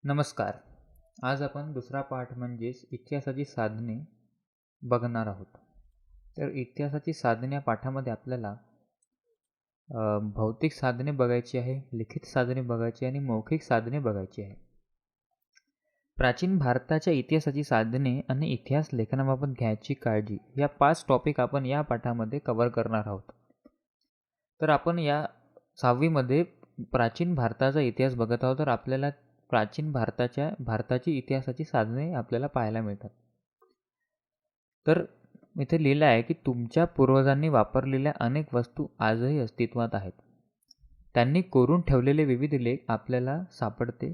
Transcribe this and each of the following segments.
नमस्कार. आज आपण दुसरा पाठ म्हणजेच इतिहासाची साधने बघणार आहोत. तर इतिहासाची साधने या पाठामध्ये आपल्याला भौतिक साधने बघायची आहे, लिखित साधने बघायची आणि मौखिक साधने बघायची आहे. प्राचीन भारताच्या इतिहासाची साधने आणि इतिहास लेखनाबाबत घ्यायची काळजी या 5 टॉपिक आपण या पाठामध्ये कव्हर करणार आहोत. तर आपण या 6वीमध्ये प्राचीन भारताचा इतिहास बघत आहोत. तर आपल्याला प्राचीन भारताची इतिहासाची साधने आपल्याला पाहायला मिळतात. तर इथे लिहिलं आहे की तुमच्या पूर्वजांनी वापरलेल्या अनेक वस्तू आजही अस्तित्वात आहेत. त्यांनी कोरून ठेवलेले विविध लेख आपल्याला सापडते.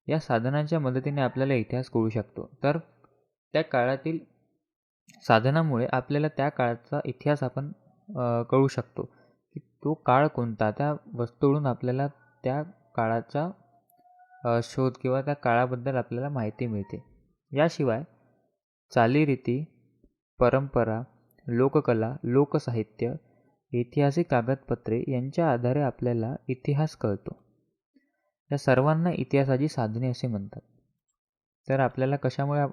या साधनांच्या मदतीने आपल्याला इतिहास कळू शकतो. तर त्या काळातील साधनामुळे आपल्याला त्या काळाचा इतिहास आपण कळू शकतो की तो काळ कोणता. त्या वस्तूकडून आपल्याला त्या काळाचा शोध किंवा त्या काळाबद्दल आपल्याला माहिती मिळते. याशिवाय चालीरीती, परंपरा, लोककला, लोकसाहित्य, ऐतिहासिक कागदपत्रे यांच्या आधारे आपल्याला इतिहास कळतो. या सर्वांना इतिहासाची साधने असे म्हणतात. तर आपल्याला कशामुळे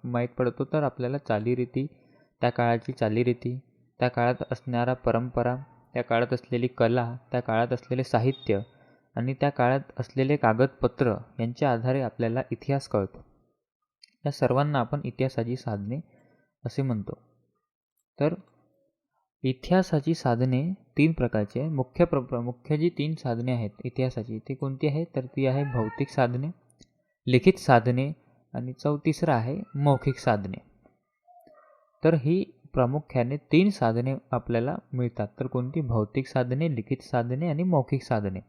माहीत पडतो, तर आपल्याला चालीरीती, त्या काळाची चालीरीती, त्या काळात असणाऱ्या परंपरा, त्या काळात असलेली कला, त्या काळात असलेले साहित्य आणि त्या काळात असलेले कागदपत्र यांच्या आधारे आपल्याला इतिहास कळतो. या सर्वांना आपण इतिहासाची साधने असे म्हणतो. तर इतिहासाची साधने 3 प्रकारची आहे. मुख्य जी 3 साधने आहेत इतिहासाची ती कोणती आहे, तर ती आहे भौतिक साधने, लिखित साधने आणि तिसरं आहे मौखिक साधने. तर ही प्रामुख्याने 3 साधने आपल्याला मिळतात. तर कोणती? भौतिक साधने, लिखित साधने आणि मौखिक साधने.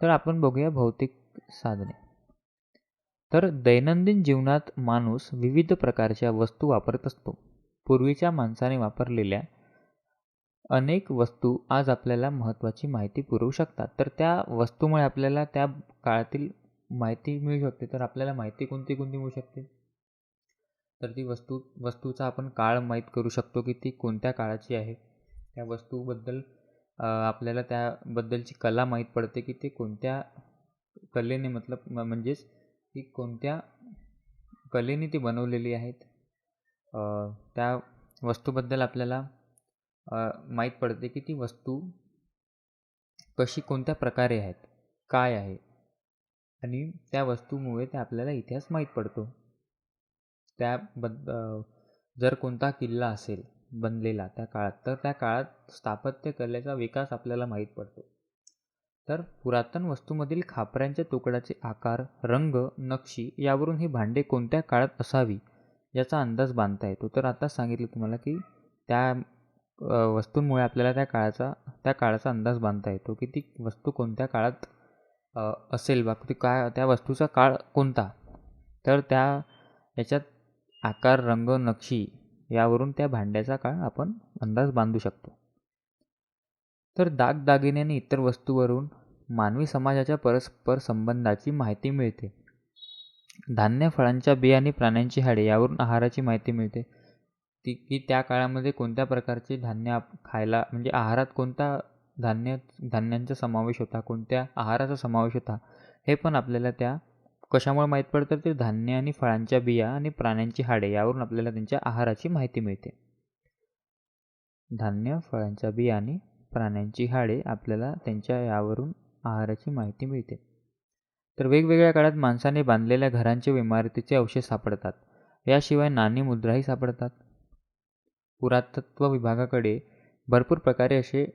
तर आपण बघूया भौतिक साधने. तर दैनंदिन जीवनात माणूस विविध प्रकारच्या वस्तू वापरत असतो. पूर्वीच्या माणसाने वापरलेल्या अनेक वस्तू आज आपल्याला महत्त्वाची माहिती पुरवू शकतात. तर त्या वस्तूमुळे आपल्याला त्या काळातील माहिती मिळू शकते. तर आपल्याला माहिती कोणती मिळू शकते, तर ती वस्तूचा आपण काळ माहीत करू शकतो की ती कोणत्या काळाची आहे. त्या वस्तूबद्दल आपल्याला त्याबद्दलची कला माहीत पडते की ते कोणत्या कलेने म्हणजेच ती कोणत्या कलेने ती बनवलेली आहेत. त्या वस्तूबद्दल आपल्याला माहीत पडते की ती वस्तू कोणत्या प्रकारे आहेत, काय आहे आणि त्या वस्तूमुळे ते आपल्याला इतिहास माहीत पडतो. जर कोणता किल्ला असेल बनलेला त्या काळात, तर त्या काळात स्थापत्य कलेचा विकास आपल्याला माहीत पडतो. तर पुरातन वस्तूमधील खापऱ्यांच्या तुकड्याचे आकार, रंग, नक्षी यावरून ही भांडे कोणत्या काळात असावी याचा अंदाज बांधता येतो. तर आता सांगितलं तुम्हाला की त्या वस्तूंमुळे आपल्याला त्या काळाचा अंदाज बांधता येतो की ती वस्तू कोणत्या काळात असेल बा, ती त्या वस्तूचा काळ कोणता. तर याच्यात आकार, रंग, नक्षी यावरून त्या भांड्याचा काळ आपण अंदाज बांधू शकतो. तर दागदागिने आणि इतर वस्तूवरून मानवी समाजाच्या परस्पर संबंधाची माहिती मिळते. धान्य, फळांच्या बिया आणि प्राण्यांची हाडे यावरून आहाराची माहिती मिळते. की त्या काळामध्ये कोणत्या प्रकारचे धान्य खायला, म्हणजे आहारात कोणता धान्यांचा समावेश होता, कोणत्या आहाराचा समावेश होता, हे पण आपल्याला त्या कशामुळे माहीत पडतं, ते धान्य आणि फळांच्या बिया आणि प्राण्यांची हाडे यावरून आपल्याला त्यांच्या आहाराची माहिती मिळते. धान्य, फळांच्या बिया आणि प्राण्यांची हाडे आपल्याला त्यांच्या यावरून आहाराची माहिती मिळते. तर वेगवेगळ्या काळात माणसाने बांधलेल्या घरांचे व इमारतीचे अवशेष सापडतात. याशिवाय नाणी, मुद्राही सापडतात. पुरातत्व विभागाकडे भरपूर प्रकारे असे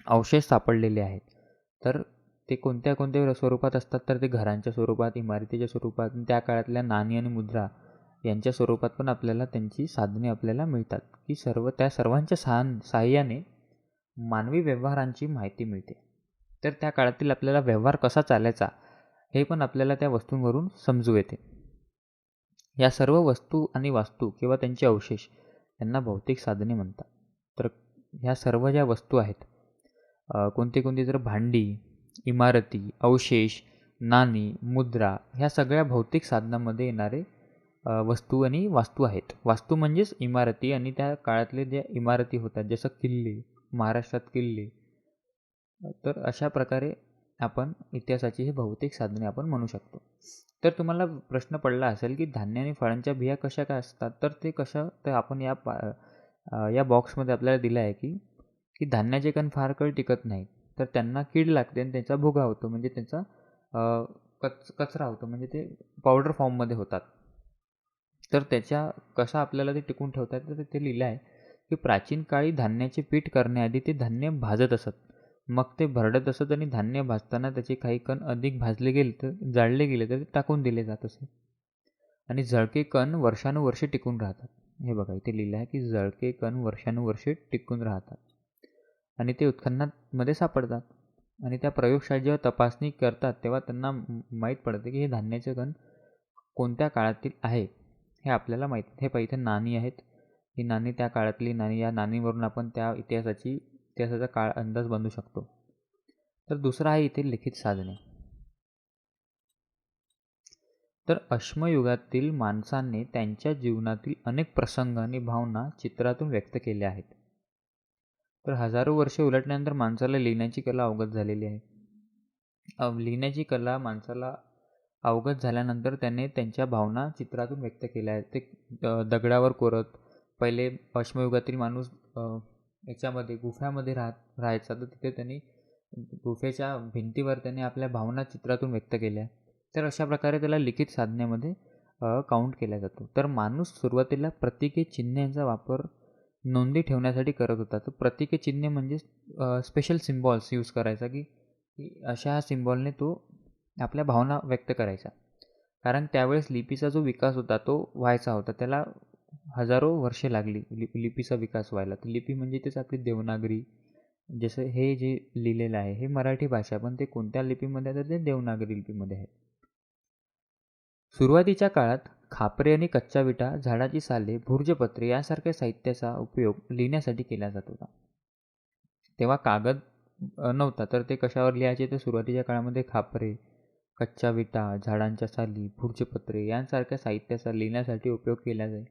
अवशेष सापडलेले आहेत. तर ते कोणत्या स्वरूपात असतात, तर ते घरांच्या स्वरूपात, इमारतीच्या स्वरूपात, त्या काळातल्या नाणी आणि मुद्रा यांच्या स्वरूपात पण आपल्याला त्यांची साधने आपल्याला मिळतात. की त्या सर्वांच्या साहाय्याने मानवी व्यवहारांची माहिती मिळते. तर त्या काळातील आपल्याला व्यवहार कसा चालायचा हे पण आपल्याला त्या वस्तूंवरून समजू येते. या सर्व वस्तू आणि वास्तू किंवा त्यांचे अवशेष यांना भौतिक साधने म्हणतात. तर ह्या सर्व ज्या वस्तू आहेत, कोणती तर भांडी, इमारती, अवशेष, नाणी, मुद्रा ह्या सगळ्या भौतिक साधनांमध्ये येणारे वस्तू आणि वास्तू आहेत. वास्तू म्हणजेच इमारती आणि त्या काळातले ज्या इमारती होतात, जसं किल्ले, महाराष्ट्रात किल्ले. तर अशा प्रकारे आपण इतिहासाची ही भौतिक साधने आपण म्हणू शकतो. तर तुम्हाला प्रश्न पडला असेल की धान्य आणि फळांच्या बिया कशा काय असतात, तर ते कशा, तर आपण या बॉक्समध्ये आपल्याला दिलं आहे की की धान्याचे कण फार काळ टिकत नाहीत, तर त्यांना कीड लागते आणि त्यांचा भुगा होतो, म्हणजे त्यांचा कचरा होतो, म्हणजे ते पावडर फॉर्ममध्ये होतात. तर त्याच्या कसं आपल्याला ते टिकून ठेवता येतं, तर ते लिहिलं आहे की प्राचीन काळी धान्याचे पीठ करण्याआधी ते धान्य भाजत असत. मग ते भरडत असत आणि धान्य भाजताना त्याचे काही कण अधिक भाजले गेले तर जाळले गेले तर ते टाकून दिले जात असे. आणि जळके कण वर्षानुवर्षे टिकून राहतात. हे बघा इथे लिहिलं आहे की जळके कण वर्षानुवर्षे टिकून राहतात आणि ते उत्खननामध्ये सापडतात. आणि त्या प्रयोगशाळेत जेव्हा तपासणी करतात तेव्हा त्यांना माहीत पडते की हे धान्याचे कण कोणत्या काळातील आहे हे आपल्याला माहीत. हे पहा इथे नाणी आहेत. ही नाणी त्या काळातली नाणी, या नाणीवरून आपण त्या इतिहासाचा काळ अंदाज बांधू शकतो. तर दुसरा आहे इथे लिखित साधने. तर अश्मयुगातील माणसांनी त्यांच्या जीवनातील अनेक प्रसंग आणि भावना चित्रातून व्यक्त केल्या आहेत. तर हजारो वर्षे उलटल्यानंतर माणसाला लिहिण्याची कला अवगत झालेली आहे. लिहिण्याची कला माणसाला अवगत झाल्यानंतर त्याने त्यांच्या भावना चित्रातून व्यक्त केल्या आहेत. ते दगडावर कोरत, पहिले अश्मयुगातील माणूस याच्यामध्ये गुफ्यामध्ये राहायचा, तर तिथे त्यांनी गुफेच्या भिंतीवर त्याने आपल्या भावना चित्रातून व्यक्त केल्या. तर अशा प्रकारे त्याला लिखित साधनेमध्ये काउंट केला जातो. तर माणूस सुरुवातीला प्रतीके, चिन्हे यांचा वापर नोंदी ठेवण्यासाठी करत होता. तर प्रतीके, चिन्हे म्हणजे स्पेशल सिम्बॉल्स यूज करायचा की अशा सिम्बॉलने तो आपल्या भावना व्यक्त करायचा. कारण त्यावेळेस लिपीचा जो विकास होता तो व्हायचा होता. त्याला हजारो वर्षे लागली लिपीचा विकास व्हायला. तर लिपी म्हणजे तेच आपली देवनागरी. जसं हे जे लिहिलेलं आहे हे मराठी भाषा, पण ते कोणत्या लिपीमध्ये आहे तर ते देवनागरी लिपीमध्ये आहे. सुरुवातीच्या काळात खापरे आणि कच्च्या विटा, झाडाची साले, भुर्जपत्रे यासारख्या साहित्याचा उपयोग लिहिण्यासाठी केला जात होता. तेव्हा कागद नव्हता, तर ते कशावर लिहायचे, तर सुरुवातीच्या काळामध्ये खापरे, कच्च्या विटा, झाडांच्या साली, भुर्जपत्रे यांसारख्या साहित्याचा लिहिण्यासाठी उपयोग केला जाई.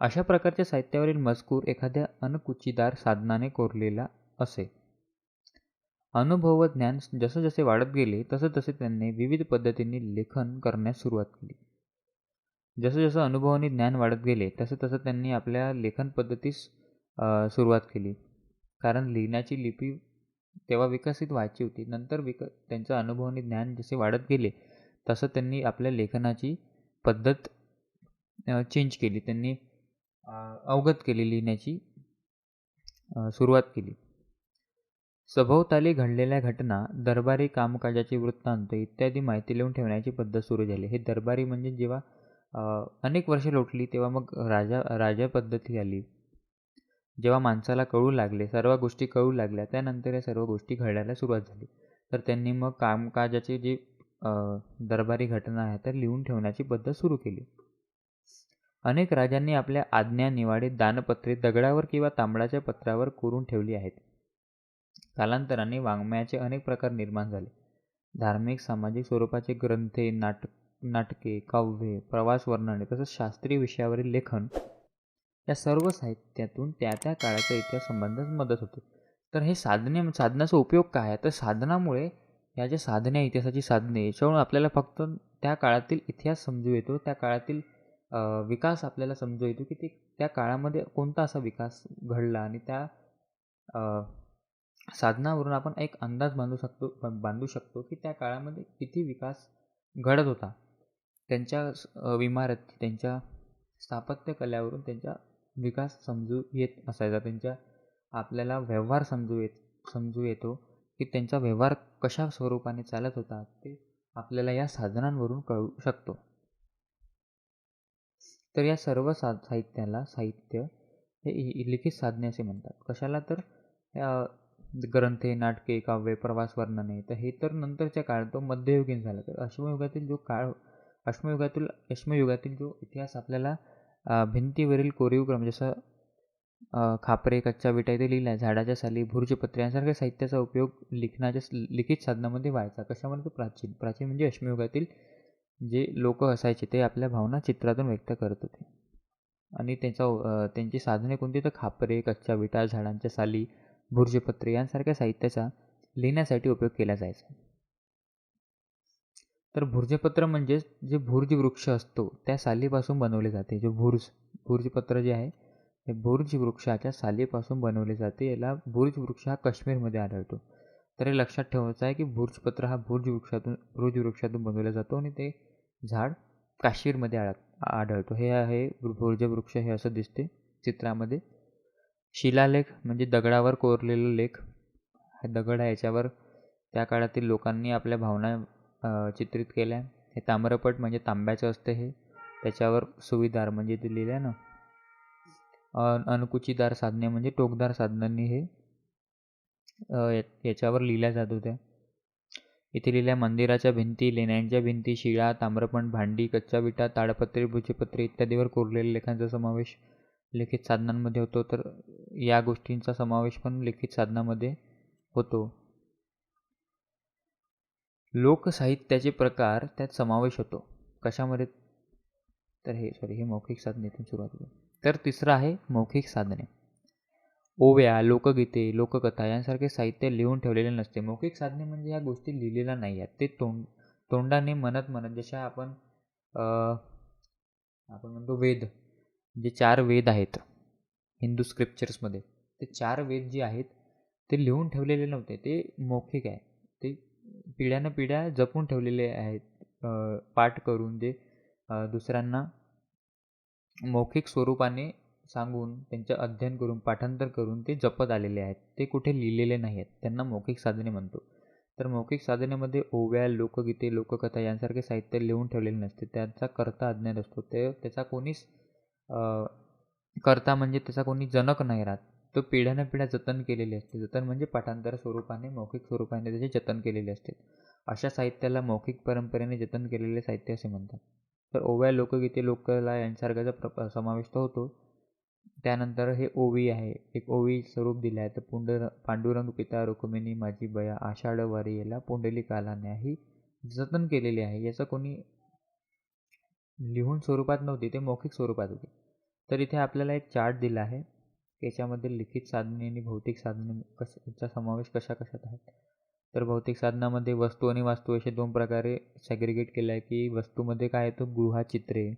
अशा प्रकारच्या साहित्यावरील मजकूर एखाद्या अणकुचीदार साधनाने कोरलेला असे. अनुभव व ज्ञान जसं जसे वाढत गेले तसे त्यांनी विविध पद्धतींनी लेखन करण्यास सुरुवात केली. जसं जसं अनुभव आणि ज्ञान वाढत गेले तसं त्यांनी आपल्या लेखन पद्धतीस सुरुवात केली. कारण लिहिण्याची लिपी तेव्हा विकसित व्हायची होती. नंतर त्यांचं अनुभव आणि ज्ञान जसे वाढत गेले तसं त्यांनी आपल्या लेखनाची पद्धत चेंज केली. त्यांनी अवगत केली, लिहिण्याची सुरुवात केली. सभोवताली घडलेल्या घटना, दरबारी कामकाजाचे वृत्तांत इत्यादी माहिती लिहून ठेवण्याची पद्धत सुरू झाली. हे दरबारी म्हणजे जेव्हा अनेक वर्षे लोटली तेव्हा मग राजा पद्धती आली. जेव्हा माणसाला कळू लागले, सर्व गोष्टी कळू लागल्या, त्यानंतर या सर्व गोष्टी घडायला सुरुवात झाली. तर त्यांनी मग कामकाजाचे जे दरबारी घटना आहेत त्या लिहून ठेवण्याची पद्धत सुरू केली. अनेक राजांनी आपल्या आज्ञा, निवाडे, दानपत्रे दगडावर किंवा तांबडाच्या पत्रावर कोरून ठेवली आहेत. कालांतराने वाङ्मयाचे अनेक प्रकार निर्माण झाले. धार्मिक, सामाजिक स्वरूपाचे ग्रंथे, नाटके, काव्ये, प्रवास वर्णने तसंच शास्त्रीय विषयावरील लेखन या सर्व साहित्यातून त्या त्या काळाचा इतिहास संबंधास मदत होते. तर हे साधनाचा उपयोग काय आहे, तर साधनामुळे या ज्या साधने, इतिहासाची साधने, याच्यावरून आपल्याला फक्त त्या काळातील इतिहास समजू येतो, त्या काळातील विकास आपल्याला समजू येतो की त्या काळामध्ये कोणता असा विकास घडला. आणि त्या साधनावरून आपण एक अंदाज बांधू शकतो की त्या काळामध्ये किती विकास घडत होता. त्यांच्या इमारती, त्यांच्या स्थापत्य कलेवरून त्यांचा विकास समजू येत असायचा. त्यांच्या आपल्याला व्यवहार समजू येतो की त्यांचा व्यवहार कशा स्वरूपाने चालत होता, ते आपल्याला या साधनांवरून कळू शकतो. तर या सर्व साहित्य हे लिखित साधने असे म्हणतात. कशाला, तर ग्रंथे, नाटके, काव्ये, प्रवास वर्णने. तर हे तर नंतरच्या काळात तो मध्ययुगीन झाला. तर अश्मयुगातील जो इतिहास आपल्याला भिंतीवरील कोरीव क्रम, जसं खापरे, कच्च्या विटा इथे लिहिला आहे, झाडाच्या साली, भुर्जपत्रे यांसारख्या साहित्याचा उपयोग लिखित साधनामध्ये व्हायचा. कशामध्ये, प्राचीन म्हणजे अश्मयुगातील जे लोक असायचे ते आपल्या भावना चित्रातून व्यक्त करत होते. आणि त्यांची साधने कोणती, तर खापरे, कच्च्या विटा, झाडांच्या साली, भुर्जपत्रे यांसारख्या साहित्याचा लिहिण्यासाठी उपयोग केला जायचा. तर भूर्जपत्र म्हणजे जे भुर्ज वृक्ष असतो त्या सालीपासून बनवले जाते. जे भुर्जपत्र जे आहे ते भुर्ज वृक्षाच्या सालीपासून बनवले जाते. याला भुर्ज वृक्ष हा काश्मीरमध्ये आढळतो. तर हे लक्षात ठेवायचं आहे की भुर्जपत्र हा भुर्ज वृक्षातून बनवला जातो आणि ते झाड काश्मीरमध्ये आढळतो. हे आहे भुर्ज वृक्ष, हे असं दिसते चित्रामध्ये. शिलालेख म्हणजे दगडावर कोरलेला लेख. हा दगड आहे, याच्यावर त्या काळातील लोकांनी आपल्या भावना चित्रित केल्या. हे ताम्रपट म्हणजे तांब्याचं असतं हे. त्याच्यावर सुविदार म्हणजे ते लिहिलं ना, अणकुचीदार साधने म्हणजे टोकदार साधनांनी हे याच्यावर लिहिल्या जात होत्या. इथे लिहिल्या मंदिराच्या भिंती, लेण्यांच्या भिंती, शिळा, ताम्रपट, भांडी, कच्च्या विटा, ताडपत्रे, भूर्जपत्रे इत्यादीवर कोरलेल्या लेखांचा समावेश लिखित साधनांमध्ये होतो. तर या गोष्टींचा समावेश पण लिखित साधनामध्ये होतो. लोकसाहित्याचे प्रकार त्यात समावेश होतो. कशामध्ये? तर हे मौखिक साधनेतून सुरुवात होते. तर तिसरं आहे मौखिक साधने. ओव्या, लोकगीते, लोककथा यांसारखे साहित्य लिहून ठेवलेले नसते. मौखिक साधने म्हणजे ह्या गोष्टी लिहिलेल्या नाही आहेत. ते तोंडाने म्हणत जशा आपण म्हणतो वेद, जे 4 वेद आहेत हिंदू स्क्रिप्चर्समध्ये, ते 4 वेद जे आहेत ते लिहून ठेवलेले नव्हते. ते मौखिक आहे. ते पिढ्यानं पिढ्या जपून ठेवलेले आहेत, पाठ करून जे दुसऱ्यांना मौखिक स्वरूपाने सांगून, त्यांचे अध्ययन करून, पाठांतर करून ते जपत आलेले आहेत. ते कुठे लिहिलेले नाही आहेत. त्यांना मौखिक साधने म्हणतो. तर मौखिक साधनेमध्ये ओव्या, लोकगीते, लोककथा यांसारखे साहित्य लिहून ठेवलेले नसते. त्याचा कर्ता अज्ञात असतो. त्याचा कोणीच कर्ता म्हणजे त्याचा कोणी जनक नाही राहत. तो पिढ्यानं पिढ्या जतन केलेले असते. जतन म्हणजे पाठांतर स्वरूपाने, मौखिक स्वरूपाने त्याचे जतन केलेले असते. अशा साहित्याला मौखिक परंपरेने जतन केलेले साहित्य असे म्हणतात. तर ओव्या, लोकगीते, लोककला यांसारख्याचा समावेश तर होतो. त्यानंतर हे ओवी आहे. एक ओवी स्वरूप दिलं आहे. तर पांडुरंग पिता रुक्मिणी माझी बया, आषाढ वारी याला पुंडलिक आला न्या, ही जतन केलेली आहे. याचं कोणी लिहून स्वरूपात नव्हती, ते मौखिक स्वरूपात होती. तर इथे आपल्याला एक चार्ट दिला आहे. याच्यामध्ये लिखित साधने आणि भौतिक साधने याचा समावेश कशात आहे. तर भौतिक साधनामध्ये वस्तू आणि वास्तू असे 2 प्रकारे सॅग्रिगेट केलं आहे. की वस्तूमध्ये काय येतं, गुहाचित्रे,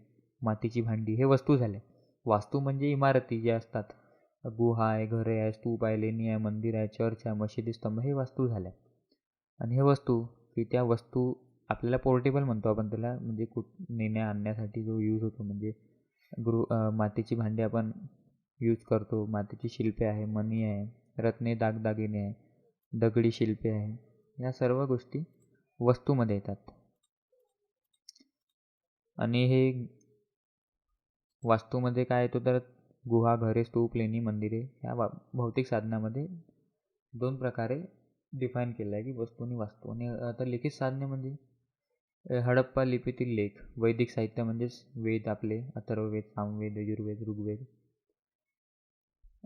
मातीची भांडी, हे वस्तू झाले. वास्तू म्हणजे इमारती ज्या असतात, गुहा आहे, घरे आहे, स्तूप आहे, लेणी आहे, मंदिर आहे, चर्च आहे, मशिदी, स्तंभ, हे वास्तू झाल्या. आणि हे वस्तू की त्या वस्तू आपल्याला पोर्टेबल म्हणतो आपण त्याला, म्हणजे नेण्या आणण्यासाठी जो यूज होतो. म्हणजे मातीची भांडी आपण यूज करतो, मातीची शिल्पे आहे, मणी आहे, रत्ने, दागदागिने आहे, दगडी शिल्पे आहे, या सर्व गोष्टी वस्तूमध्ये येतात. आणि हे वास्तूमध्ये काय येतो, तर गुहा, घरे, स्तूप, लेणी, मंदिरे ह्या भौतिक साधनामध्ये 2 प्रकारे डिफाईन केलं आहे की वस्तू आणि वास्तू. आणि आता लिखित साधने म्हणजे हडप्पा लिपीतील लेख, वैदिक साहित्य म्हणजेच वेद आपले, अथर्ववेद, सामवेद, यजुर्वेद, ऋग्वेद,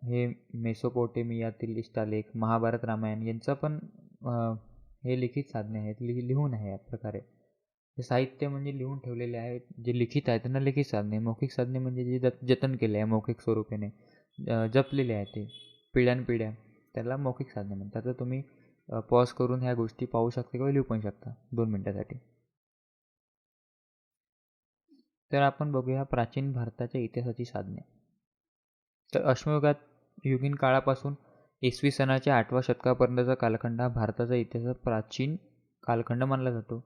हे मेसोपोटेमियातील इष्टालेख, महाभारत, रामायण यांचं पण हे लिखित साधने आहेत. लिहून आहे या प्रकारे. हे साहित्य म्हणजे लिहून ठेवलेले आहेत, जे लिखित आहे त्यांना लिखित साधने. मौखिक साधने म्हणजे जे जतन केले आहे मौखिक स्वरूपाने, जपलेले आहे ते पिढ्यानपिढ्या, त्याला मौखिक साधने म्हणतात. तर तुम्ही पॉज करून ह्या गोष्टी पाहू शकता किंवा लिहू पण शकता 2 मिनटासाठी. तर आपण बघूया प्राचीन भारताच्या इतिहासाची साधने. तर युगीन काळापासून इसवी सनाच्या 8व्या शतकापर्यंतचा कालखंड हा भारताचा इतिहासाचा प्राचीन कालखंड मानला जातो.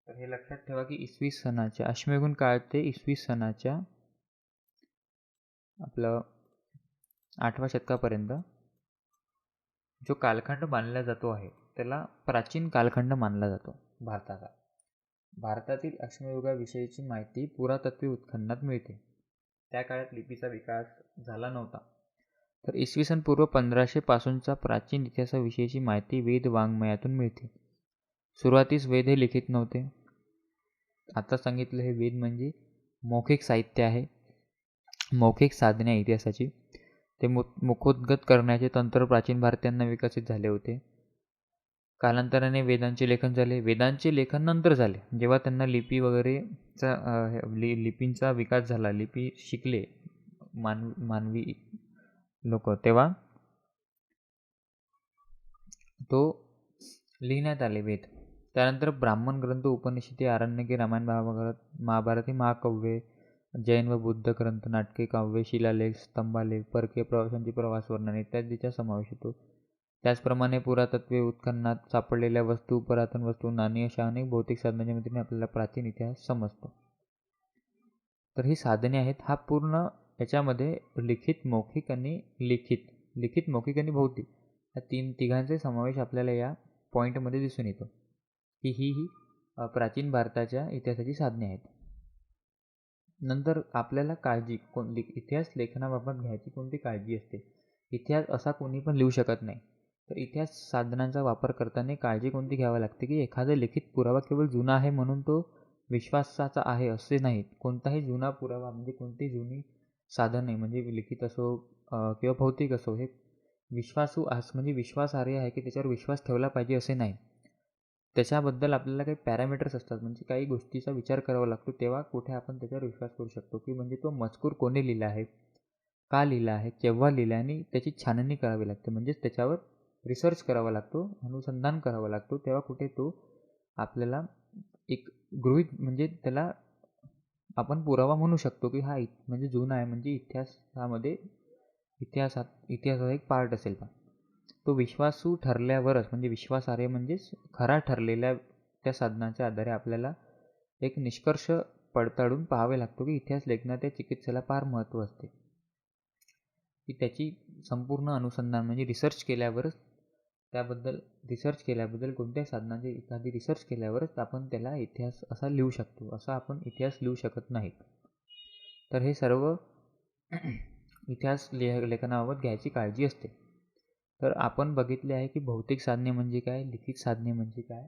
तर हे लक्षात ठेवा की इसवी सनाच्या अश्मयुगीन काळ ते इसवी सनाच्या आपलं 8व्या शतकापर्यंत जो कालखंड मानला जातो आहे त्याला प्राचीन कालखंड मानला जातो भारताचा. भारतातील अश्मयुगाविषयीची माहिती पुरातत्वीय उत्खननात मिळते. त्या काळात लिपीचा विकास झाला नव्हता. तर इसवी सन पूर्व 1500 पासूनचा प्राचीन इतिहासाविषयीची माहिती वेद वाङ्मयातून मिळते. सुरुवातीस वेद हे लिखित नव्हते. आता सांगितलं हे वेद म्हणजे मौखिक साहित्य आहे, मौखिक साधने आहे इतिहासाची. ते मुखोद्गत करण्याचे तंत्र प्राचीन भारतीयांना विकसित झाले होते. कालांतराने वेदांचे लेखन झाले. वेदांचे लेखन नंतर झाले जेव्हा त्यांना लिपी वगैरेचा लिपींचा विकास झाला, लिपी शिकले मानवी लोक, तेव्हा तो लिहिण्यात आले वेद. त्यानंतर ब्राह्मण ग्रंथ, उपनिषदे, आरण्यके, रामायण, महाभारत ही महाकाव्ये, जैन व बुद्ध ग्रंथ, नाटके, काव्ये, शिलालेख, स्तंभालेख, परकीय प्रवाशांची प्रवास वर्णने इत्यादीचा समावेश होतो. त्याचप्रमाणे पुरातत्त्वीय उत्खननात सापडलेल्या वस्तू, पुरातन वस्तू, नाणी अशा अनेक भौतिक साधनांच्या मदतीने आपल्याला प्राचीन इतिहास समजतो. तर ही साधने आहेत. हा पूर्ण याच्यामध्ये लिखित, मौखिक आणि लिखित, मौखिक आणि भौतिक या तिघांचा समावेश आपल्याला या पॉईंटमध्ये दिसून येतो की ही प्राचीन भारताच्या इतिहासाची साधने आहेत. नंतर आपल्याला इतिहास लेखनाबाबत घ्यायची कोणती काळजी असते. इतिहास असा कोणी पण लिहू शकत नाही. तर इतिहास साधनांचा वापर करताना काळजी कोणती घ्यावी लागते की एखादा लिखित पुरावा केवळ जुना आहे म्हणून तो विश्वासाचा आहे असे नाही. कोणताही जुना पुरावा म्हणजे कोणती जुनी साधने म्हणजे लिखित असो किंवा भौतिक असो हे म्हणजे विश्वासार्ह आहे की त्याच्यावर विश्वास ठेवला पाहिजे असे नाही. त्याच्याबद्दल आपल्याला काही पॅरामीटर्स असतात, म्हणजे काही गोष्टीचा विचार करावा लागतो, तेव्हा कुठे आपण त्याच्यावर विश्वास करू शकतो की म्हणजे तो मजकूर कोणी लिहिला आहे, का लिहिला आहे, केव्हा लिहिला आहे आणि त्याची छाननी करावी लागते. म्हणजेच त्याच्यावर रिसर्च करावा लागतो, अनुसंधान करावं लागतो, तेव्हा कुठे तो आपल्याला एक म्हणजे त्याला आपण पुरावा म्हणू शकतो की हा म्हणजे जुना आहे, म्हणजे इतिहासाचा एक पार्ट असेल का. तो विश्वासू ठरल्यावरच म्हणजे विश्वासार्ह म्हणजेच खरा ठरलेल्या त्या साधनाच्या आधारे आपल्याला एक निष्कर्ष पडताळून पाहावे लागतो की इतिहास लेखनात या चिकित्सेला फार महत्त्व असते की त्याची संपूर्ण अनुसंधान म्हणजे रिसर्च केल्याबद्दल कोणत्याही साधनाचे एखादी रिसर्च केल्यावरच आपण त्याला इतिहास असा लिहू शकतो. असा आपण इतिहास लिहू शकत नाही. तर हे सर्व इतिहास लेखनाबाबत घ्यायची काळजी असते. तर आपण बघितले आहे की भौतिक साधने म्हणजे काय, लिखित साधने म्हणजे काय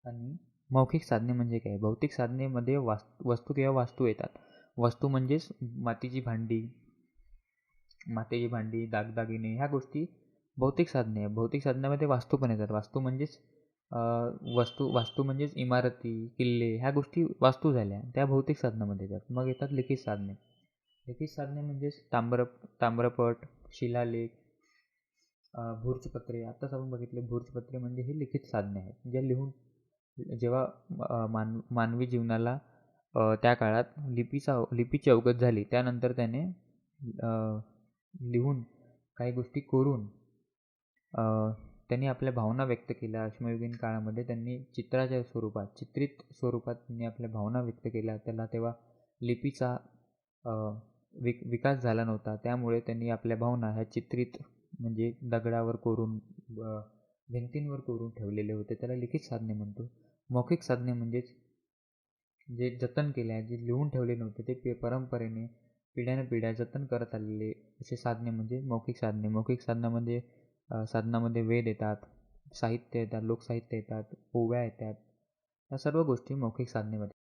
आणि मौखिक साधने म्हणजे काय. भौतिक साधनेमध्ये वस्तू किंवा वास्तू येतात. वस्तू म्हणजेच मातीची भांडी, दागदागिने ह्या गोष्टी भौतिक साधने आहे. भौतिक साधनामध्ये वास्तू पण येतात. वास्तू म्हणजेच इमारती, किल्ले ह्या गोष्टी वास्तू झाल्या, त्या भौतिक साधनामध्ये येतात. मग येतात लिखित साधने. लिखित साधने म्हणजेच ताम्रपट, शिलालेख, भूर्जपत्रे. आत्ताच आपण बघितले भूर्जपत्रे म्हणजे ही लिखित साधने आहेत, ज्या लिहून जेव्हा मानवी जीवनाला त्या काळात लिपीची अवगत झाली, त्यानंतर त्याने लिहून काही गोष्टी कोरून त्यांनी आपल्या भावना व्यक्त केल्या. अश्मयुगीन काळामध्ये त्यांनी चित्रित स्वरूपात त्यांनी आपल्या भावना व्यक्त केल्या. त्याला तेव्हा लिपीचा विकास झाला नव्हता, त्यामुळे त्यांनी आपल्या भावना ह्या चित्रित म्हणजे दगडावर कोरून भिंतींवर कोरून ठेवलेले होते, त्याला लिखित साधने म्हणतो. मौखिक साधने म्हणजेच जे जतन केले आहे, जे लिहून ठेवले नव्हते, ते परंपरेने पिढ्यानपिढ्या जतन करत आलेले असे साधने म्हणजे मौखिक साधने. मौखिक साधनामध्ये वेद येतात, साहित्य येतात, लोकसाहित्य येतात, ओव्या येतात. या सर्व गोष्टी मौखिक साधनेमध्ये